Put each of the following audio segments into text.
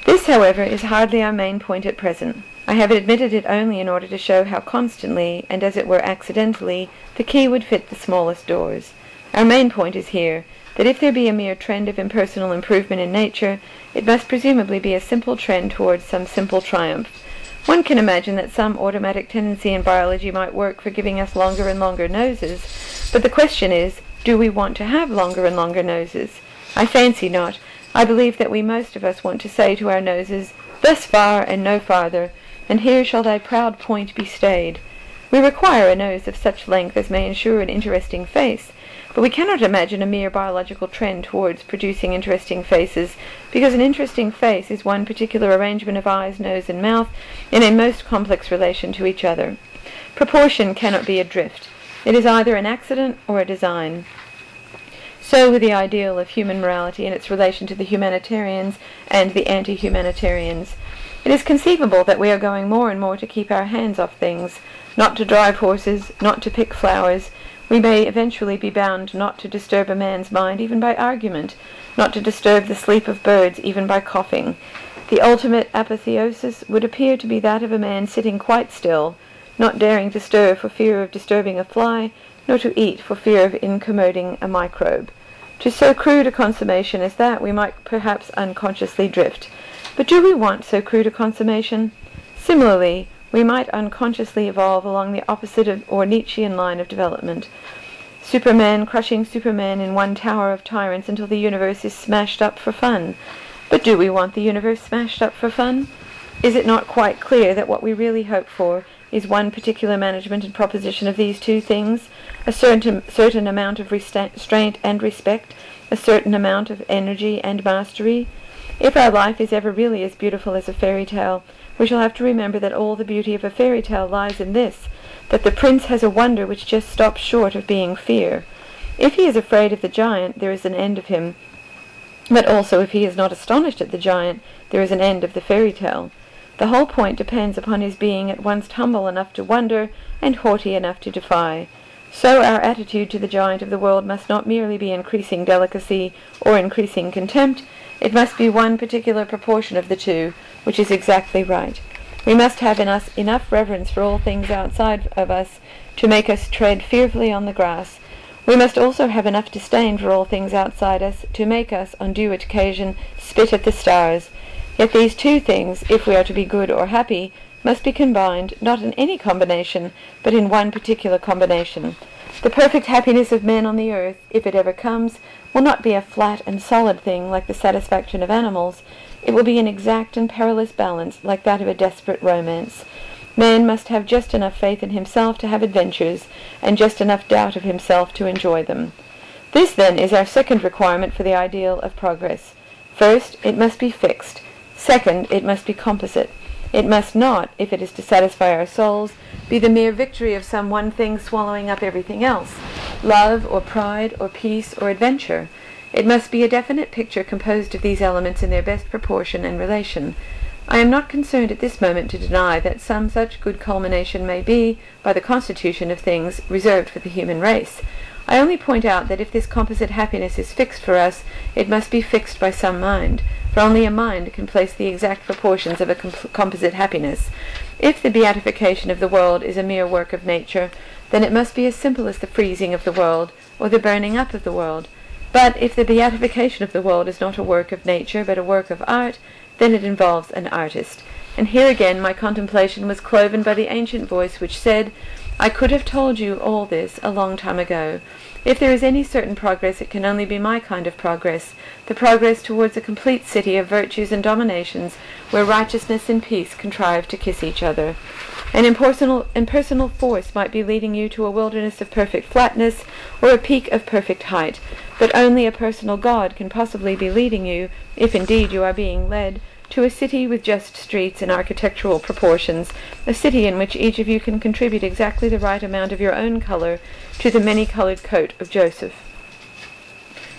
This, however, is hardly our main point at present. I have admitted it only in order to show how constantly, and as it were accidentally, the key would fit the smallest doors. Our main point is here, that if there be a mere trend of impersonal improvement in nature, it must presumably be a simple trend towards some simple triumph. One can imagine that some automatic tendency in biology might work for giving us longer and longer noses, but the question is, do we want to have longer and longer noses? I fancy not. I believe that we most of us want to say to our noses, "Thus far and no farther, and here shall thy proud point be stayed." We require a nose of such length as may ensure an interesting face, but we cannot imagine a mere biological trend towards producing interesting faces, because an interesting face is one particular arrangement of eyes, nose, and mouth in a most complex relation to each other. Proportion cannot be a drift. It is either an accident or a design. So with the ideal of human morality in its relation to the humanitarians and the anti-humanitarians. It is conceivable that we are going more and more to keep our hands off things, not to drive horses, not to pick flowers. We may eventually be bound not to disturb a man's mind even by argument, not to disturb the sleep of birds even by coughing. The ultimate apotheosis would appear to be that of a man sitting quite still, not daring to stir for fear of disturbing a fly, nor to eat for fear of incommoding a microbe. To so crude a consummation as that we might perhaps unconsciously drift. But do we want so crude a consummation? Similarly, we might unconsciously evolve along the opposite or Nietzschean line of development. Superman crushing Superman in one tower of tyrants until the universe is smashed up for fun. But do we want the universe smashed up for fun? Is it not quite clear that what we really hope for is one particular management and proposition of these two things, a certain amount of restraint and respect, a certain amount of energy and mastery? If our life is ever really as beautiful as a fairy tale, we shall have to remember that all the beauty of a fairy tale lies in this, that the prince has a wonder which just stops short of being fear. If he is afraid of the giant, there is an end of him. But also if he is not astonished at the giant, there is an end of the fairy tale. The whole point depends upon his being at once humble enough to wonder and haughty enough to defy. So our attitude to the giant of the world must not merely be increasing delicacy or increasing contempt. It must be one particular proportion of the two, which is exactly right. We must have in us enough reverence for all things outside of us to make us tread fearfully on the grass. We must also have enough disdain for all things outside us to make us, on due occasion, spit at the stars. Yet these two things, if we are to be good or happy, must be combined, not in any combination, but in one particular combination. The perfect happiness of men on the earth, if it ever comes, will not be a flat and solid thing like the satisfaction of animals. It will be an exact and perilous balance like that of a desperate romance. Man must have just enough faith in himself to have adventures, and just enough doubt of himself to enjoy them. This, then, is our second requirement for the ideal of progress. First, it must be fixed. Second, it must be composite. It must not, if it is to satisfy our souls, be the mere victory of some one thing swallowing up everything else, love or pride or peace or adventure. It must be a definite picture composed of these elements in their best proportion and relation. I am not concerned at this moment to deny that some such good culmination may be, by the constitution of things, reserved for the human race. I only point out that if this composite happiness is fixed for us, it must be fixed by some mind, for only a mind can place the exact proportions of a composite happiness. If the beatification of the world is a mere work of nature, then it must be as simple as the freezing of the world, or the burning up of the world. But if the beatification of the world is not a work of nature, but a work of art, then it involves an artist. And here again my contemplation was cloven by the ancient voice which said, "I could have told you all this a long time ago. If there is any certain progress, it can only be my kind of progress, the progress towards a complete city of virtues and dominations, where righteousness and peace contrive to kiss each other. An impersonal force might be leading you to a wilderness of perfect flatness, or a peak of perfect height, but only a personal God can possibly be leading you, if indeed you are being led, to a city with just streets and architectural proportions, a city in which each of you can contribute exactly the right amount of your own color to the many-colored coat of Joseph."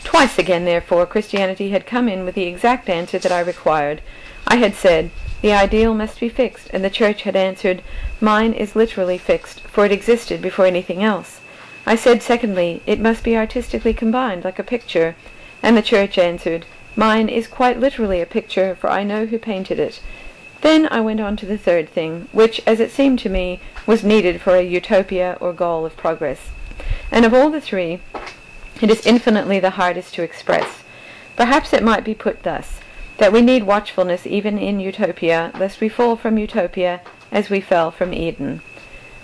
Twice again, therefore, Christianity had come in with the exact answer that I required. I had said, "The ideal must be fixed," and the Church had answered, "Mine is literally fixed, for it existed before anything else." I said, secondly, "It must be artistically combined, like a picture," and the Church answered, Mine is quite literally a picture, for I know who painted it. Then I went on to the third thing, which, as it seemed to me, was needed for a utopia or goal of progress. And of all the three, it is infinitely the hardest to express. Perhaps it might be put thus, that we need watchfulness even in utopia, lest we fall from utopia as we fell from Eden.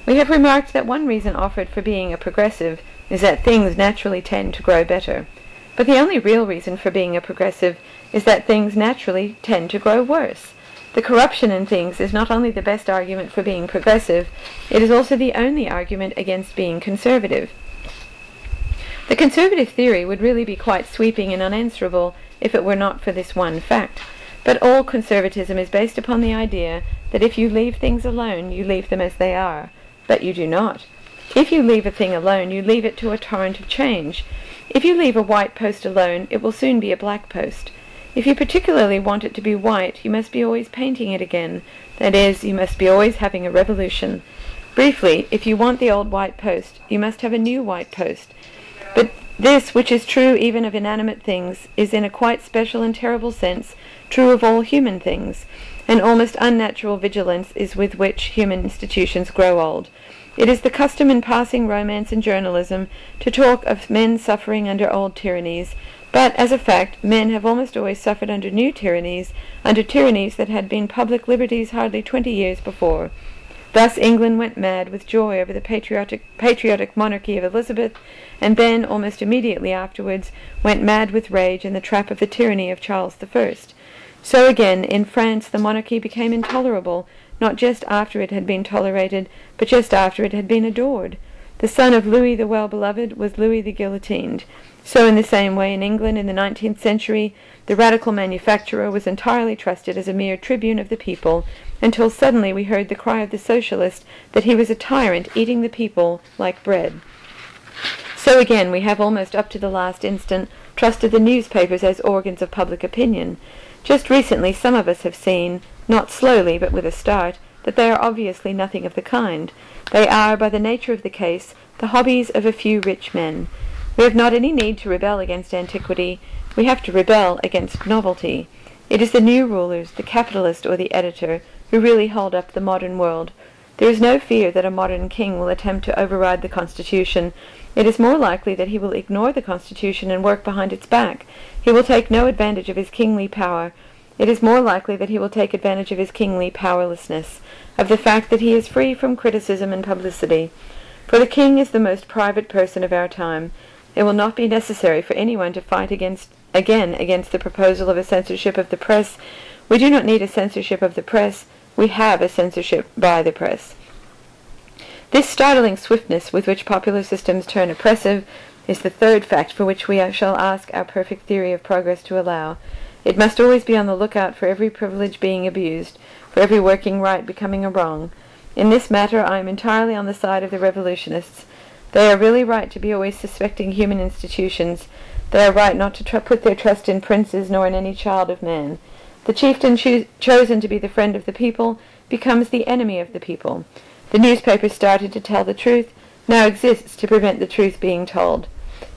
We have remarked that one reason offered for being a progressive is that things naturally tend to grow better. But the only real reason for being a progressive is that things naturally tend to grow worse. The corruption in things is not only the best argument for being progressive, it is also the only argument against being conservative. The conservative theory would really be quite sweeping and unanswerable if it were not for this one fact. But all conservatism is based upon the idea that if you leave things alone, you leave them as they are. But you do not. If you leave a thing alone, you leave it to a torrent of change. If you leave a white post alone, it will soon be a black post. If you particularly want it to be white, you must be always painting it again. That is, you must be always having a revolution. Briefly, if you want the old white post, you must have a new white post. But this, which is true even of inanimate things, is in a quite special and terrible sense true of all human things. An almost unnatural vigilance is with which human institutions grow old. It is the custom in passing romance and journalism to talk of men suffering under old tyrannies, but, as a fact, men have almost always suffered under new tyrannies, under tyrannies that had been public liberties hardly 20 years before. Thus England went mad with joy over the patriotic monarchy of Elizabeth, and then, almost immediately afterwards, went mad with rage in the trap of the tyranny of Charles I. So again, in France the monarchy became intolerable, not just after it had been tolerated, but just after it had been adored. The son of Louis the Well-Beloved was Louis the Guillotined. So in the same way in England in the 19th century, the radical manufacturer was entirely trusted as a mere tribune of the people, until suddenly we heard the cry of the socialist that he was a tyrant eating the people like bread. So again we have almost up to the last instant trusted the newspapers as organs of public opinion. Just recently some of us have seen, not slowly but with a start, that they are obviously nothing of the kind. They are, by the nature of the case, the hobbies of a few rich men. We have not any need to rebel against antiquity. We have to rebel against novelty. It is the new rulers, the capitalist or the editor, who really hold up the modern world. There is no fear that a modern king will attempt to override the Constitution. It is more likely that he will ignore the Constitution and work behind its back. He will take no advantage of his kingly power. It is more likely that he will take advantage of his kingly powerlessness, of the fact that he is free from criticism and publicity. For the king is the most private person of our time. It will not be necessary for anyone to fight against the proposal of a censorship of the press. We do not need a censorship of the press. We have a censorship by the press. This startling swiftness with which popular systems turn oppressive is the third fact for which we shall ask our perfect theory of progress to allow. It must always be on the lookout for every privilege being abused, for every working right becoming a wrong. In this matter I am entirely on the side of the revolutionists. They are really right to be always suspecting human institutions. They are right not to put their trust in princes nor in any child of man. The chieftain chosen to be the friend of the people becomes the enemy of the people. The newspaper started to tell the truth, now exists to prevent the truth being told.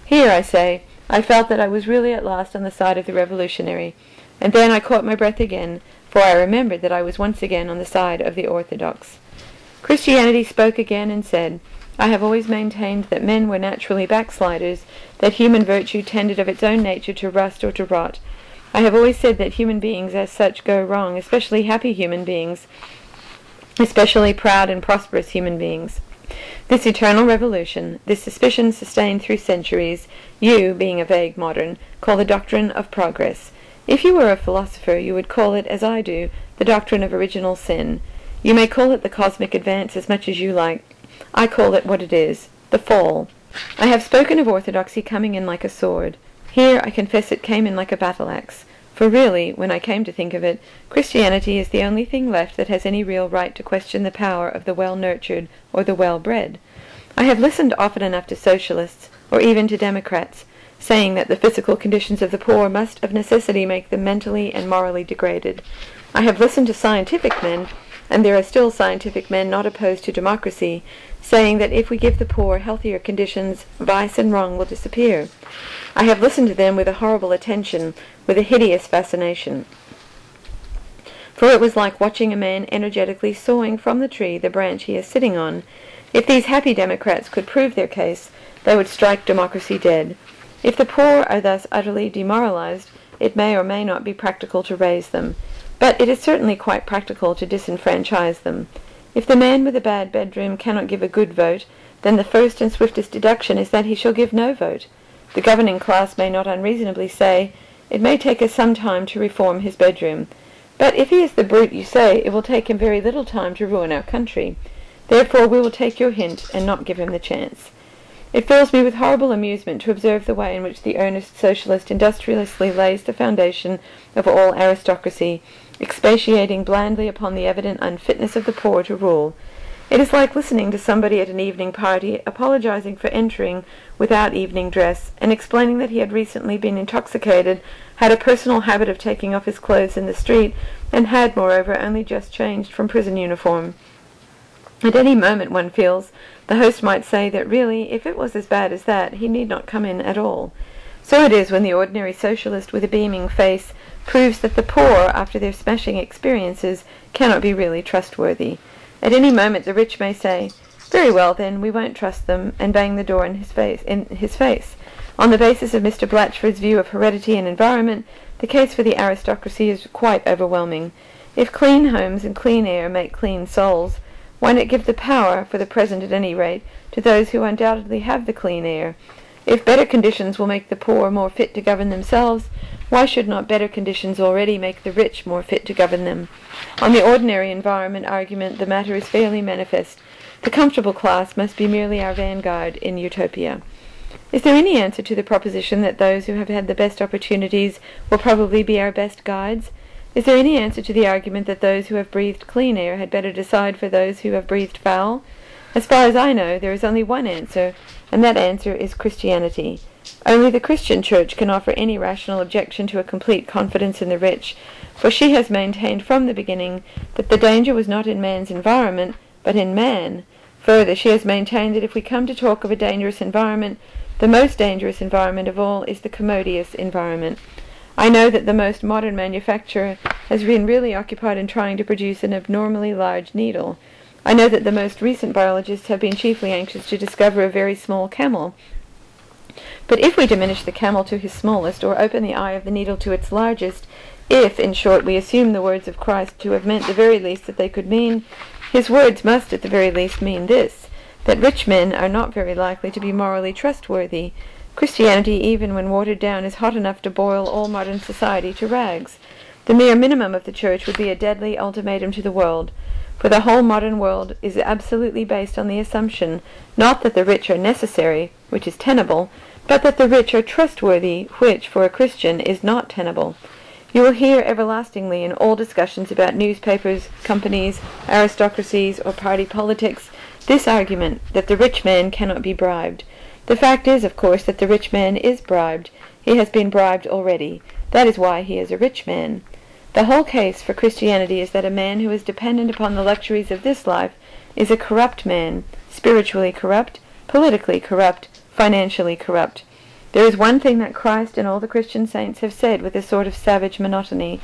Here, I say, I felt that I was really at last on the side of the revolutionary, and then I caught my breath again, for I remembered that I was once again on the side of the orthodox. Christianity spoke again and said, I have always maintained that men were naturally backsliders, that human virtue tended of its own nature to rust or to rot. I have always said that human beings as such go wrong, especially happy human beings, especially proud and prosperous human beings. This eternal revolution, this suspicion sustained through centuries, you, being a vague modern, call the doctrine of progress. If you were a philosopher, you would call it, as I do, the doctrine of original sin. You may call it the cosmic advance as much as you like. I call it what it is, the fall. I have spoken of orthodoxy coming in like a sword. Here I confess it came in like a battle-axe. For really, when I came to think of it, Christianity is the only thing left that has any real right to question the power of the well-nurtured or the well-bred. I have listened often enough to socialists, or even to Democrats, saying that the physical conditions of the poor must of necessity make them mentally and morally degraded. I have listened to scientific men and there are still scientific men not opposed to democracy, saying that if we give the poor healthier conditions, vice and wrong will disappear. I have listened to them with a horrible attention, with a hideous fascination. For it was like watching a man energetically sawing from the tree the branch he is sitting on. If these happy democrats could prove their case, they would strike democracy dead. If the poor are thus utterly demoralized, it may or may not be practical to raise them. But it is certainly quite practical to disenfranchise them. If the man with a bad bedroom cannot give a good vote, then the first and swiftest deduction is that he shall give no vote. The governing class may not unreasonably say, "It may take us some time to reform his bedroom." But if he is the brute you say, it will take him very little time to ruin our country. Therefore we will take your hint and not give him the chance. It fills me with horrible amusement to observe the way in which the earnest socialist industriously lays the foundation of all aristocracy, expatiating blandly upon the evident unfitness of the poor to rule. It is like listening to somebody at an evening party apologizing for entering without evening dress, and explaining that he had recently been intoxicated, had a personal habit of taking off his clothes in the street, and had, moreover, only just changed from prison uniform. At any moment, one feels, the host might say that really, if it was as bad as that, he need not come in at all. So it is when the ordinary socialist with a beaming face proves that the poor, after their smashing experiences, cannot be really trustworthy. At any moment the rich may say, "Very well then, we won't trust them," and bang the door in his face. On the basis of Mr. Blatchford's view of heredity and environment, the case for the aristocracy is quite overwhelming. If clean homes and clean air make clean souls, why not give the power, for the present at any rate, to those who undoubtedly have the clean air? If better conditions will make the poor more fit to govern themselves, why should not better conditions already make the rich more fit to govern them? On the ordinary environment argument, the matter is fairly manifest. The comfortable class must be merely our vanguard in utopia. Is there any answer to the proposition that those who have had the best opportunities will probably be our best guides? Is there any answer to the argument that those who have breathed clean air had better decide for those who have breathed foul? As far as I know, there is only one answer, and that answer is Christianity. Only the Christian Church can offer any rational objection to a complete confidence in the rich, for she has maintained from the beginning that the danger was not in man's environment, but in man. Further, she has maintained that if we come to talk of a dangerous environment, the most dangerous environment of all is the commodious environment. I know that the most modern manufacturer has been really occupied in trying to produce an abnormally large needle. I know that the most recent biologists have been chiefly anxious to discover a very small camel. But if we diminish the camel to his smallest, or open the eye of the needle to its largest, if, in short, we assume the words of Christ to have meant the very least that they could mean, his words must at the very least mean this, that rich men are not very likely to be morally trustworthy. Christianity, even when watered down, is hot enough to boil all modern society to rags. The mere minimum of the Church would be a deadly ultimatum to the world, for the whole modern world is absolutely based on the assumption, not that the rich are necessary, which is tenable, but that the rich are trustworthy, which, for a Christian, is not tenable. You will hear everlastingly in all discussions about newspapers, companies, aristocracies, or party politics, this argument, that the rich man cannot be bribed. The fact is, of course, that the rich man is bribed. He has been bribed already. That is why he is a rich man. The whole case for Christianity is that a man who is dependent upon the luxuries of this life is a corrupt man, spiritually corrupt, politically corrupt, financially corrupt. There is one thing that Christ and all the Christian saints have said with a sort of savage monotony.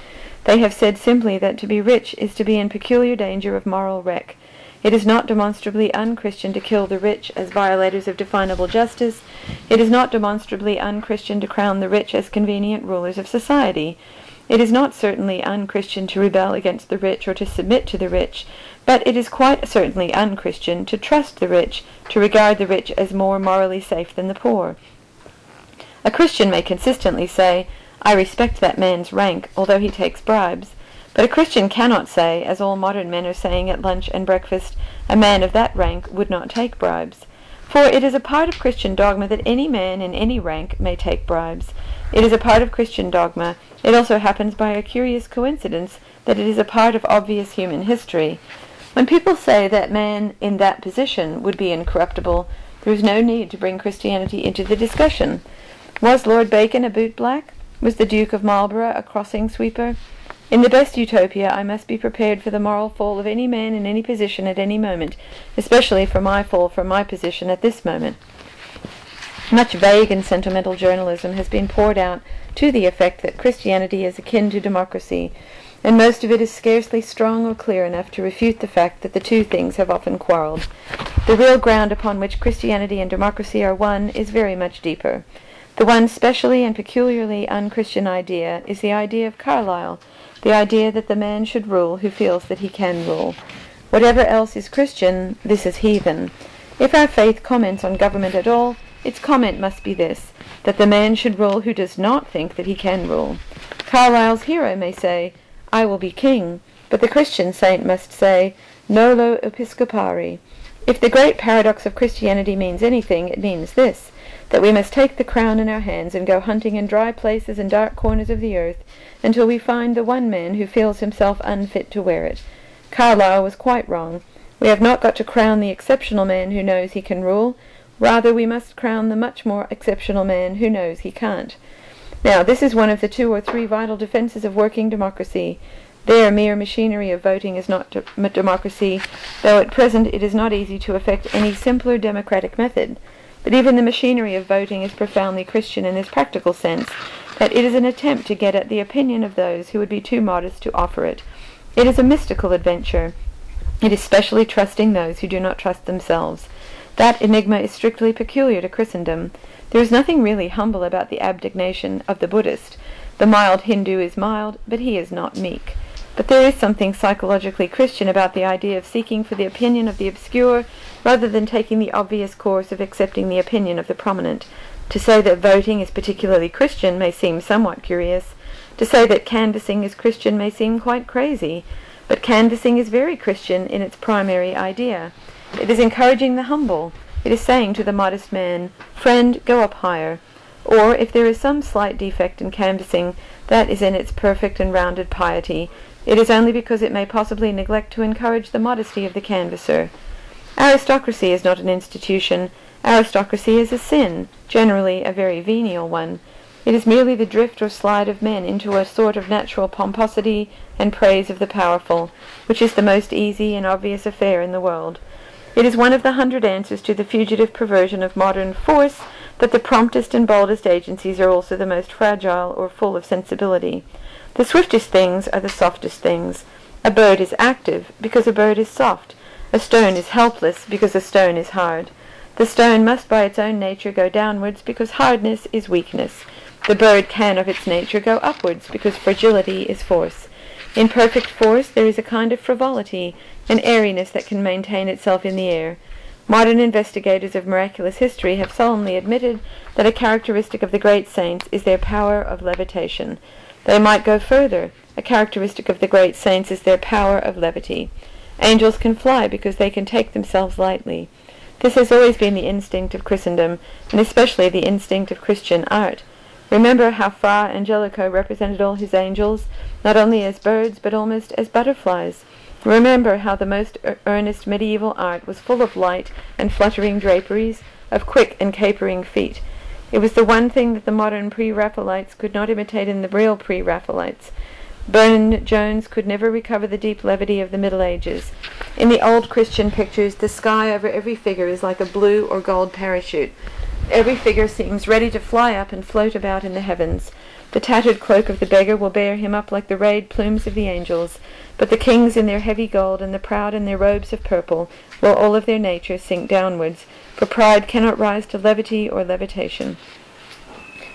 They have said simply that to be rich is to be in peculiar danger of moral wreck. It is not demonstrably un-Christian to kill the rich as violators of definable justice. It is not demonstrably un-Christian to crown the rich as convenient rulers of society. It is not certainly un-Christian to rebel against the rich or to submit to the rich, but it is quite certainly un-Christian to trust the rich, to regard the rich as more morally safe than the poor. A Christian may consistently say, "I respect that man's rank, although he takes bribes." But a Christian cannot say, as all modern men are saying at lunch and breakfast, "A man of that rank would not take bribes." For it is a part of Christian dogma that any man in any rank may take bribes. It is a part of Christian dogma. It also happens by a curious coincidence that it is a part of obvious human history. When people say that man in that position would be incorruptible, there is no need to bring Christianity into the discussion. Was Lord Bacon a bootblack? Was the Duke of Marlborough a crossing sweeper? In the best utopia, I must be prepared for the moral fall of any man in any position at any moment, especially for my fall from my position at this moment. Much vague and sentimental journalism has been poured out to the effect that Christianity is akin to democracy, and most of it is scarcely strong or clear enough to refute the fact that the two things have often quarrelled. The real ground upon which Christianity and democracy are one is very much deeper. The one specially and peculiarly unchristian idea is the idea of Carlyle, the idea that the man should rule who feels that he can rule. Whatever else is Christian, this is heathen. If our faith comments on government at all, its comment must be this, that the man should rule who does not think that he can rule. Carlyle's hero may say, "I will be king," but the Christian saint must say, "Nolo episcopari." If the great paradox of Christianity means anything, it means this, that we must take the crown in our hands and go hunting in dry places and dark corners of the earth until we find the one man who feels himself unfit to wear it. Carlyle was quite wrong. We have not got to crown the exceptional man who knows he can rule. Rather, we must crown the much more exceptional man who knows he can't. Now, this is one of the 2 or 3 vital defences of working democracy. Their mere machinery of voting is not democracy, though at present it is not easy to effect any simpler democratic method. But even the machinery of voting is profoundly Christian in this practical sense, that it is an attempt to get at the opinion of those who would be too modest to offer it. It is a mystical adventure. It is specially trusting those who do not trust themselves. That enigma is strictly peculiar to Christendom. There is nothing really humble about the abnegation of the Buddhist. The mild Hindu is mild, but he is not meek. But there is something psychologically Christian about the idea of seeking for the opinion of the obscure rather than taking the obvious course of accepting the opinion of the prominent. To say that voting is particularly Christian may seem somewhat curious. To say that canvassing is Christian may seem quite crazy. But canvassing is very Christian in its primary idea. It is encouraging the humble. It is saying to the modest man, "Friend, go up higher." Or, if there is some slight defect in canvassing, that is in its perfect and rounded piety. It is only because it may possibly neglect to encourage the modesty of the canvasser. Aristocracy is not an institution. Aristocracy is a sin, generally a very venial one. It is merely the drift or slide of men into a sort of natural pomposity and praise of the powerful, which is the most easy and obvious affair in the world. It is one of the 100 answers to the fugitive perversion of modern force that the promptest and boldest agencies are also the most fragile or full of sensibility. The swiftest things are the softest things. A bird is active because a bird is soft. A stone is helpless because a stone is hard. The stone must by its own nature go downwards because hardness is weakness. The bird can of its nature go upwards because fragility is force. In perfect force there is a kind of frivolity, an airiness that can maintain itself in the air. Modern investigators of miraculous history have solemnly admitted that a characteristic of the great saints is their power of levitation. They might go further. A characteristic of the great saints is their power of levity. Angels can fly because they can take themselves lightly. This has always been the instinct of Christendom, and especially the instinct of Christian art. Remember how Fra Angelico represented all his angels, not only as birds, but almost as butterflies. Remember how the most earnest medieval art was full of light and fluttering draperies, of quick and capering feet. It was the one thing that the modern pre-Raphaelites could not imitate in the real pre-Raphaelites. Burne-Jones could never recover the deep levity of the Middle Ages. In the old Christian pictures, the sky over every figure is like a blue or gold parachute. Every figure seems ready to fly up and float about in the heavens. The tattered cloak of the beggar will bear him up like the rayed plumes of the angels, but the kings in their heavy gold and the proud in their robes of purple will all of their nature sink downwards, for pride cannot rise to levity or levitation.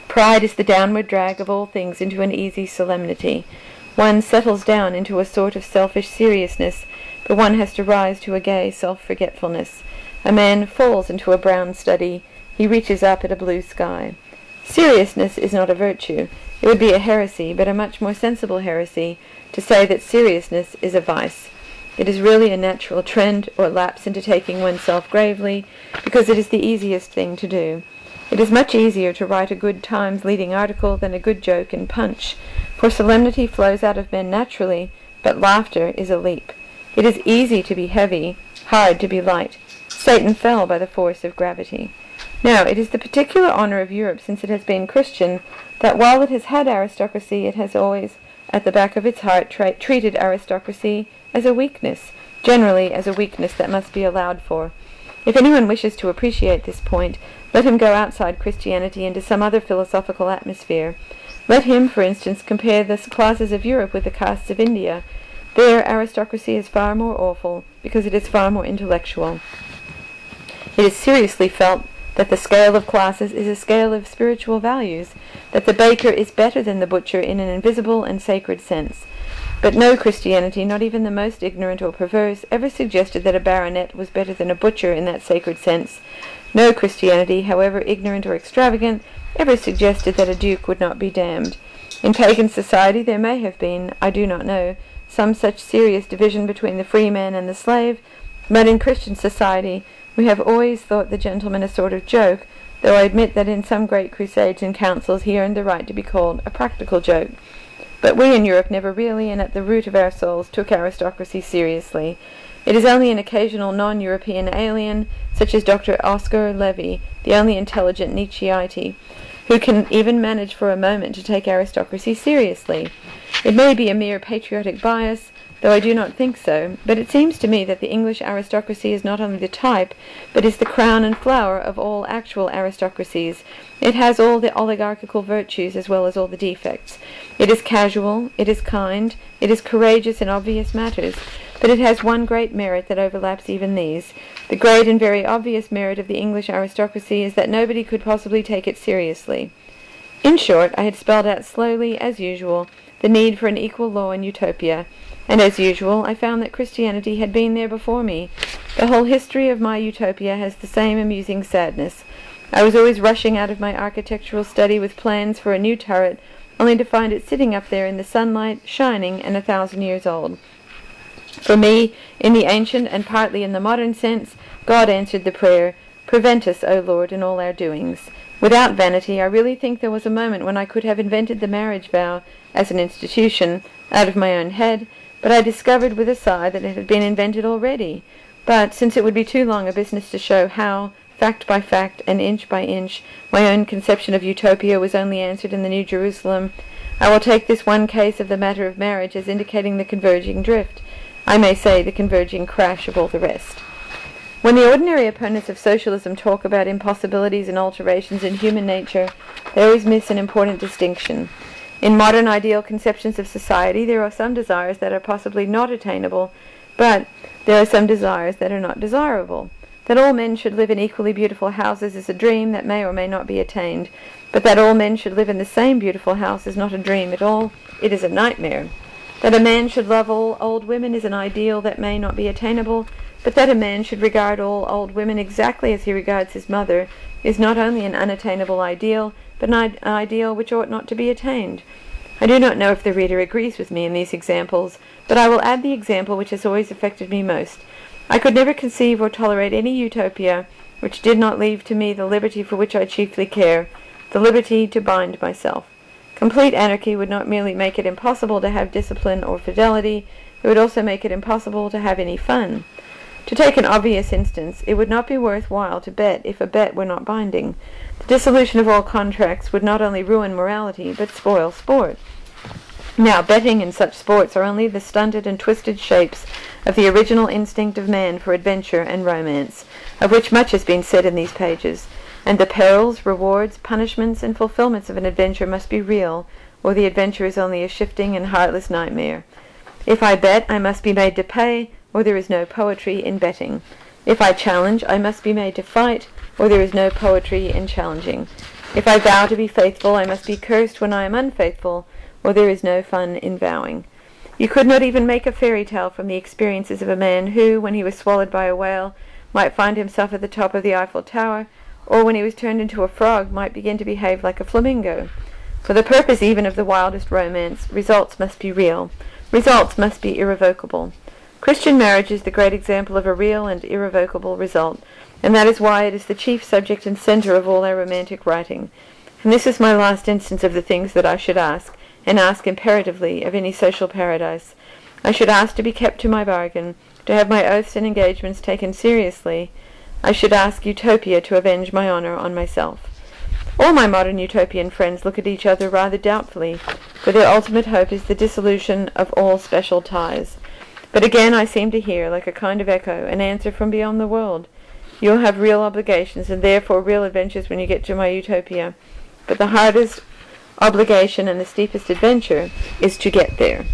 Pride is the downward drag of all things into an easy solemnity. One settles down into a sort of selfish seriousness, but one has to rise to a gay self-forgetfulness. A man falls into a brown study. He reaches up at a blue sky. Seriousness is not a virtue. It would be a heresy, but a much more sensible heresy, to say that seriousness is a vice. It is really a natural trend or lapse into taking oneself gravely, because it is the easiest thing to do. It is much easier to write a good Times leading article than a good joke in Punch, for solemnity flows out of men naturally, but laughter is a leap. It is easy to be heavy, hard to be light. Satan fell by the force of gravity. Now, it is the particular honour of Europe, since it has been Christian, that while it has had aristocracy, it has always at the back of its heart, treated aristocracy as a weakness, generally as a weakness that must be allowed for. If anyone wishes to appreciate this point, let him go outside Christianity into some other philosophical atmosphere. Let him, for instance, compare the classes of Europe with the castes of India. There, aristocracy is far more awful, because it is far more intellectual. It is seriously felt that the scale of classes is a scale of spiritual values, that the baker is better than the butcher in an invisible and sacred sense. But no Christianity, not even the most ignorant or perverse, ever suggested that a baronet was better than a butcher in that sacred sense. No Christianity, however ignorant or extravagant, ever suggested that a duke would not be damned. In pagan society there may have been, I do not know, some such serious division between the free man and the slave, but in Christian society we have always thought the gentleman a sort of joke, though I admit that in some great crusades and councils he earned the right to be called a practical joke. But we in Europe never really, and at the root of our souls, took aristocracy seriously. It is only an occasional non-European alien, such as Dr. Oscar Levy, the only intelligent Nietzscheite, who can even manage for a moment to take aristocracy seriously. It may be a mere patriotic bias, though I do not think so, but it seems to me that the English aristocracy is not only the type, but is the crown and flower of all actual aristocracies. It has all the oligarchical virtues as well as all the defects. It is casual, it is kind, it is courageous in obvious matters, but it has one great merit that overlaps even these. The great and very obvious merit of the English aristocracy is that nobody could possibly take it seriously. In short, I had spelled out slowly, as usual, the need for an equal law in Utopia, and as usual I found that Christianity had been there before me. The whole history of my Utopia has the same amusing sadness. I was always rushing out of my architectural study with plans for a new turret, only to find it sitting up there in the sunlight, shining and 1,000 years old. For me, in the ancient and partly in the modern sense, God answered the prayer, "Prevent us, O Lord, in all our doings." Without vanity, I really think there was a moment when I could have invented the marriage vow as an institution out of my own head, but I discovered with a sigh that it had been invented already. But, since it would be too long a business to show how, fact by fact and inch by inch, my own conception of Utopia was only answered in the New Jerusalem, I will take this one case of the matter of marriage as indicating the converging drift, I may say the converging crash of all the rest. When the ordinary opponents of socialism talk about impossibilities and alterations in human nature, they always miss an important distinction. In modern ideal conceptions of society, there are some desires that are possibly not attainable, but there are some desires that are not desirable. That all men should live in equally beautiful houses is a dream that may or may not be attained, but that all men should live in the same beautiful house is not a dream at all, it is a nightmare. That a man should love all old women is an ideal that may not be attainable, but that a man should regard all old women exactly as he regards his mother is not only an unattainable ideal, but an ideal which ought not to be attained. I do not know if the reader agrees with me in these examples, but I will add the example which has always affected me most. I could never conceive or tolerate any Utopia which did not leave to me the liberty for which I chiefly care, the liberty to bind myself. Complete anarchy would not merely make it impossible to have discipline or fidelity, it would also make it impossible to have any fun. To take an obvious instance, it would not be worth while to bet if a bet were not binding. The dissolution of all contracts would not only ruin morality, but spoil sport. Now, betting and such sports are only the stunted and twisted shapes of the original instinct of man for adventure and romance, of which much has been said in these pages, and the perils, rewards, punishments, and fulfillments of an adventure must be real, or the adventure is only a shifting and heartless nightmare. If I bet, I must be made to pay, or there is no poetry in betting. If I challenge, I must be made to fight, or there is no poetry in challenging. If I vow to be faithful, I must be cursed when I am unfaithful, or there is no fun in vowing. You could not even make a fairy tale from the experiences of a man who, when he was swallowed by a whale, might find himself at the top of the Eiffel Tower, or when he was turned into a frog, might begin to behave like a flamingo. For the purpose even of the wildest romance, results must be real. Results must be irrevocable. Christian marriage is the great example of a real and irrevocable result, and that is why it is the chief subject and center of all our romantic writing. And this is my last instance of the things that I should ask, and ask imperatively, of any social paradise. I should ask to be kept to my bargain, to have my oaths and engagements taken seriously. I should ask Utopia to avenge my honor on myself. All my modern utopian friends look at each other rather doubtfully, for their ultimate hope is the dissolution of all special ties. But again I seem to hear, like a kind of echo, an answer from beyond the world. You'll have real obligations, and therefore real adventures when you get to my utopia. But the hardest obligation and the steepest adventure is to get there.